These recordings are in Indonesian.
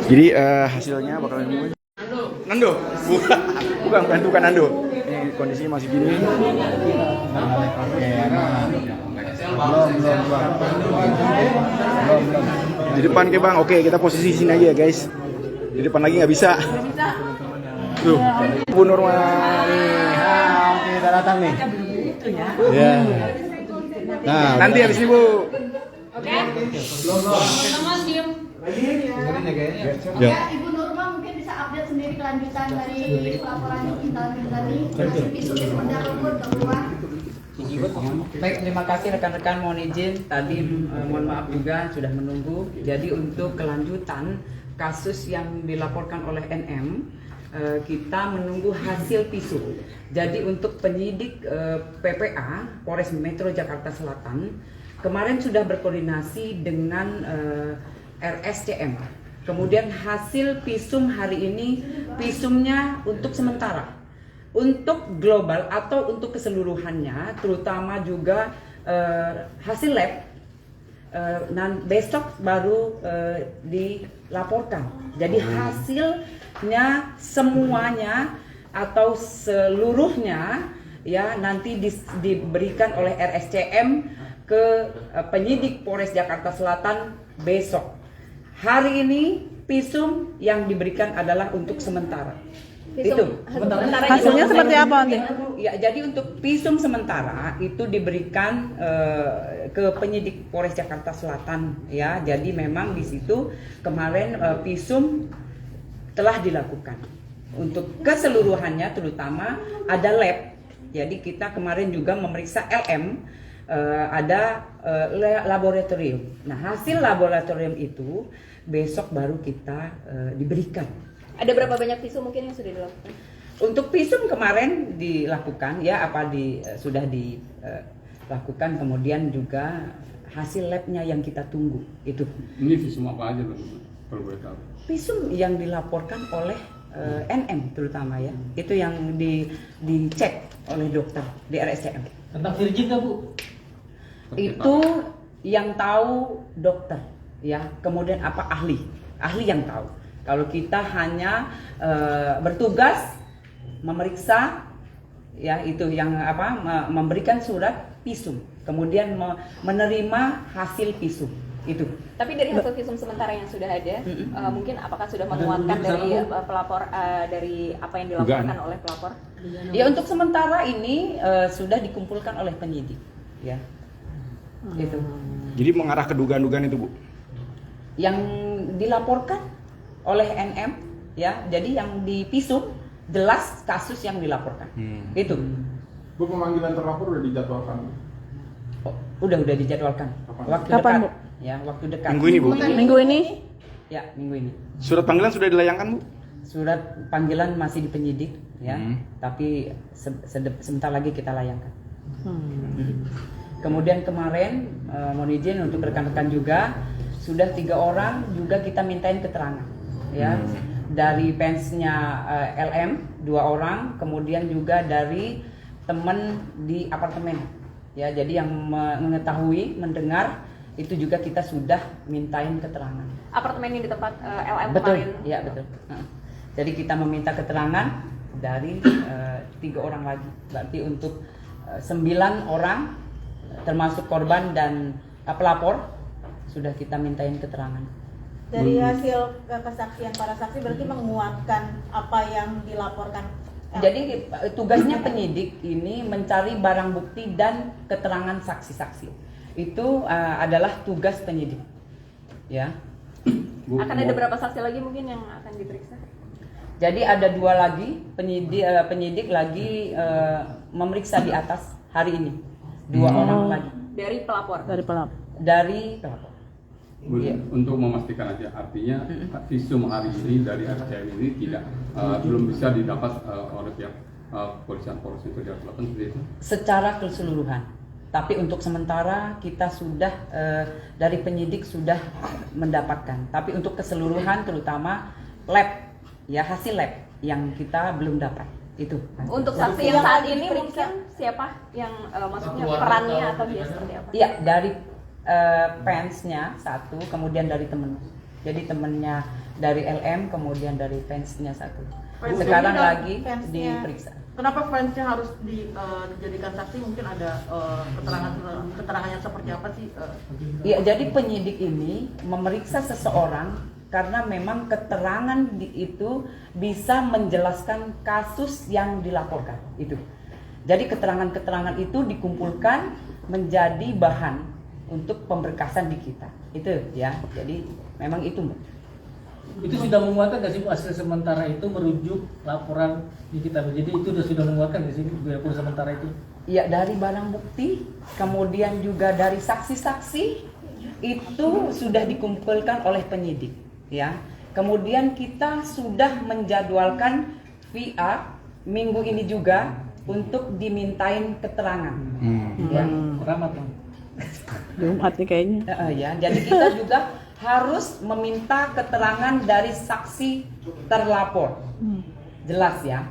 Jadi hasilnya bakalan ini. Nando, bukan Nando. Ini kondisinya masih gini. Di depan ke bang, oke kita posisi sini aja ya guys. Di depan lagi nggak bisa. Tuh, Bu Nurma nih. Oke, kita datang nih. Ya. Nah, Nanti habis ini Bu. Oke. Teman-teman diem. Ya. Ibu Nurma mungkin bisa update sendiri kelanjutan dari pelaporan kita tadi. Isu-isu pendahuluan keluar. Baik, terima kasih rekan-rekan, mohon izin tadi mohon maaf juga sudah menunggu. Jadi untuk kelanjutan kasus yang dilaporkan oleh NM, kita menunggu hasil visum. Jadi untuk penyidik PPA Polres Metro Jakarta Selatan kemarin sudah berkoordinasi dengan RSCM. Kemudian hasil visum hari ini visumnya untuk sementara. Untuk global atau untuk keseluruhannya, terutama juga hasil lab, besok baru dilaporkan. Jadi hasilnya semuanya atau seluruhnya ya nanti diberikan oleh RSCM ke penyidik Polres Jakarta Selatan besok. Hari ini visum yang diberikan adalah untuk sementara. Itu hasilnya seperti apa nanti? Ya, jadi untuk visum sementara itu diberikan ke penyidik Polres Jakarta Selatan ya. Jadi memang di situ kemarin visum telah dilakukan. Untuk keseluruhannya terutama ada lab. Jadi kita kemarin juga memeriksa LM, ada laboratorium. Nah, hasil laboratorium itu besok baru kita diberikan. Ada berapa banyak visum mungkin yang sudah dilakukan? Untuk visum kemarin dilakukan ya sudah dilakukan, kemudian juga hasil labnya yang kita tunggu itu. Ini visum apa aja kalau boleh tahu? Visum yang dilaporkan oleh NM terutama ya, itu yang dicek oleh dokter di RSCM. tentang Virgin nggak Bu? Itu yang tahu dokter ya, kemudian apa ahli yang tahu. Kalau kita hanya bertugas memeriksa ya, itu yang memberikan surat visum, kemudian menerima hasil visum itu. Tapi dari hasil visum sementara yang sudah ada, mungkin apakah sudah menguatkan dari pelapor dari apa yang dilaporkan oleh pelapor? Ya, untuk sementara ini sudah dikumpulkan oleh penyidik ya. Itu. Jadi mengarah ke dugaan-dugaan itu Bu. Yang dilaporkan oleh NM ya, jadi yang di visum jelas kasus yang dilaporkan. Itu. Bu, pemanggilan terlapor udah dijadwalkan? Oh, udah dijadwalkan. Waktu Kapan, dekat. Bu? Ya, waktu dekat. Minggu ini Bu. Minggu ini? Ya, minggu ini. Surat panggilan sudah dilayangkan Bu? Surat panggilan masih di penyidik ya, tapi sebentar lagi kita layangkan. Kemudian kemarin mohon izin untuk rekan-rekan juga sudah 3 orang juga kita mintain keterangan ya, dari fansnya LM 2 orang, kemudian juga dari teman di apartemen ya. Jadi yang mengetahui mendengar itu juga kita sudah mintain keterangan. Apartemen yang di tempat LM Betul, kemarin. ya betul. Jadi kita meminta keterangan dari 3 orang lagi. Berarti untuk 9 orang termasuk korban dan pelapor sudah kita mintain keterangan. Dari hasil kesaksian para saksi berarti menguatkan apa yang dilaporkan. Jadi tugasnya penyidik ini mencari barang bukti dan keterangan saksi-saksi. Itu adalah tugas penyidik. Ya. Akan ada berapa saksi lagi mungkin yang akan diperiksa? Jadi ada 2 lagi penyidik lagi memeriksa di atas hari ini. 2 orang lagi Dari pelapor. dari pelapor. Bu, untuk memastikan aja, artinya visum hari ini dari RCM ini belum bisa didapat oleh pihak kepolisian Polres Metro Jakarta Selatan seperti itu? Secara keseluruhan. Tapi untuk sementara kita sudah dari penyidik sudah mendapatkan. Tapi untuk keseluruhan terutama lab ya, hasil lab yang kita belum dapat itu. Untuk saksi yang saat ini mungkin siapa yang maksudnya perannya atau dia seperti apa? Iya, dari fansnya 1, kemudian dari temen. Jadi temennya dari LM kemudian dari fansnya satu. Fansnya Sekarang juga, lagi fansnya. diperiksa. Kenapa fansnya harus dijadikan saksi? Mungkin ada keterangannya seperti apa sih? Ya, jadi penyidik ini memeriksa seseorang karena memang keterangan itu bisa menjelaskan kasus yang dilaporkan itu. Jadi keterangan-keterangan itu dikumpulkan menjadi bahan untuk pemberkasan di kita. Itu ya. Jadi memang itu, Mbak. Itu sudah menguatkan nggak sih Bu, hasil sementara itu merujuk laporan di kita? Jadi itu sudah menguatkan nggak sih hasil sementara itu? Ya, dari barang bukti, kemudian juga dari saksi-saksi itu sudah dikumpulkan oleh penyidik, ya. Kemudian kita sudah menjadwalkan VR minggu ini juga untuk dimintain keterangan. Ya. Keramat Bang. Jumat nih kayaknya. Ya, jadi kita juga harus meminta keterangan dari saksi terlapor. Jelas ya.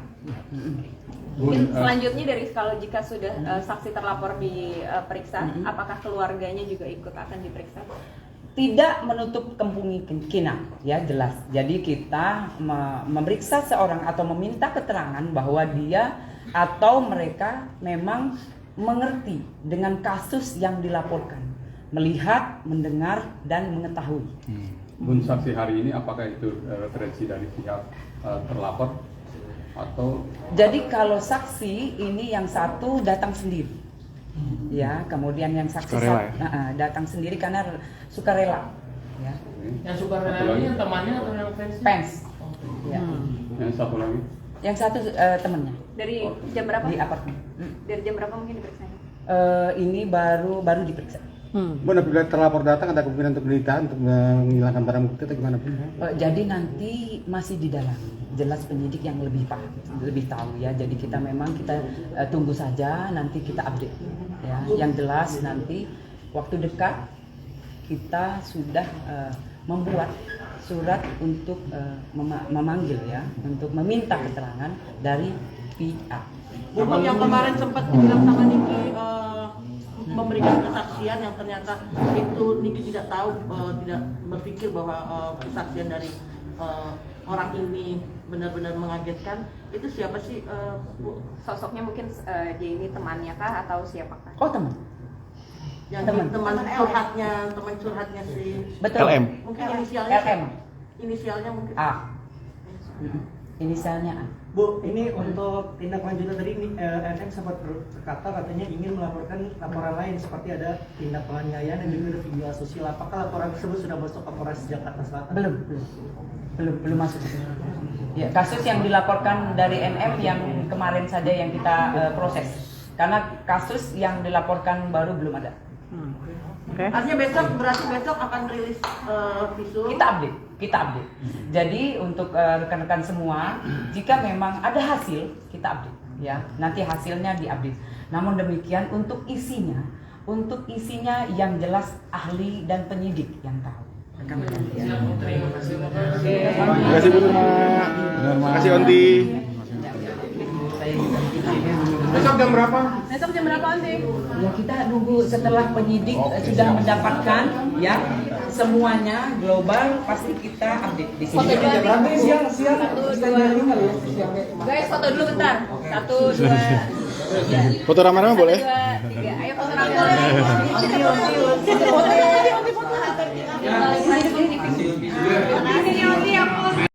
Mungkin selanjutnya dari kalau jika sudah saksi terlapor diperiksa, apakah keluarganya juga ikut akan diperiksa? Tidak menutup kemungkinan, ya jelas. Jadi kita memeriksa seorang atau meminta keterangan bahwa dia atau mereka memang mengerti dengan kasus yang dilaporkan, melihat, mendengar, dan mengetahui. Bun, saksi hari ini apakah itu referensi dari pihak terlapor atau? Jadi kalau saksi ini yang satu datang sendiri, ya, kemudian yang saksi Sukarela, datang sendiri karena sukarela, ya. Yang sukarela ini yang temannya atau yang fansnya? Fans, ya. Yang satu lagi? Yang satu temannya Dari jam berapa? di apartemen. Dari jam berapa mungkin diperiksanya? Ini baru diperiksa. Bun, apabila terlapor datang ada kemungkinan untuk ditahan untuk menghilangkan barang bukti atau gimana Bun? Jadi nanti masih di dalam, jelas penyidik yang lebih paham, lebih tahu ya. Jadi kita tunggu saja, nanti kita update. Ya, yang jelas nanti waktu dekat kita sudah membuat surat untuk memanggil ya, untuk meminta keterangan dari pihak. Bu, yang kemarin sempat dibilang sama Niki memberikan kesaksian yang ternyata itu Niki tidak tahu, tidak berpikir bahwa kesaksian dari orang ini benar-benar mengagetkan. Itu siapa sih, Bu? Sosoknya mungkin dia ini temannya kah atau siapakah? Oh, teman. Yang teman curhatnya si Betul. LM. mungkin inisialnya LM. inisialnya mungkin A. Inisialnya A. Bu, ini untuk tindak lanjutan tadi NM sempat berkata katanya ingin melaporkan laporan lain seperti ada tindak penganiayaan dan juga ada video asusila. Apakah laporan tersebut sudah masuk ke Polres Jakarta Selatan? Belum masuk. Ya, kasus yang dilaporkan dari NM yang kemarin saja yang kita proses. Karena kasus yang dilaporkan baru belum ada. Artinya berarti besok akan rilis visum. Kita update. Jadi untuk rekan-rekan semua, jika memang ada hasil, kita update ya. Nanti hasilnya diupdate. Namun demikian untuk isinya yang jelas ahli dan penyidik yang tahu. Rekan-rekan ya. Terima kasih. Terima kasih Bu Nurma. Terima kasih Onti. Besok jam berapa? Besok jam berapa nanti? Ya, kita nunggu setelah penyidik sudah mendapatkan ya semuanya global, pasti kita update di sini. Siang. Guys, foto dulu bentar. 1, 2, 3. Foto rame-rame boleh? 1, 2, 3. Ayo foto rame-rame.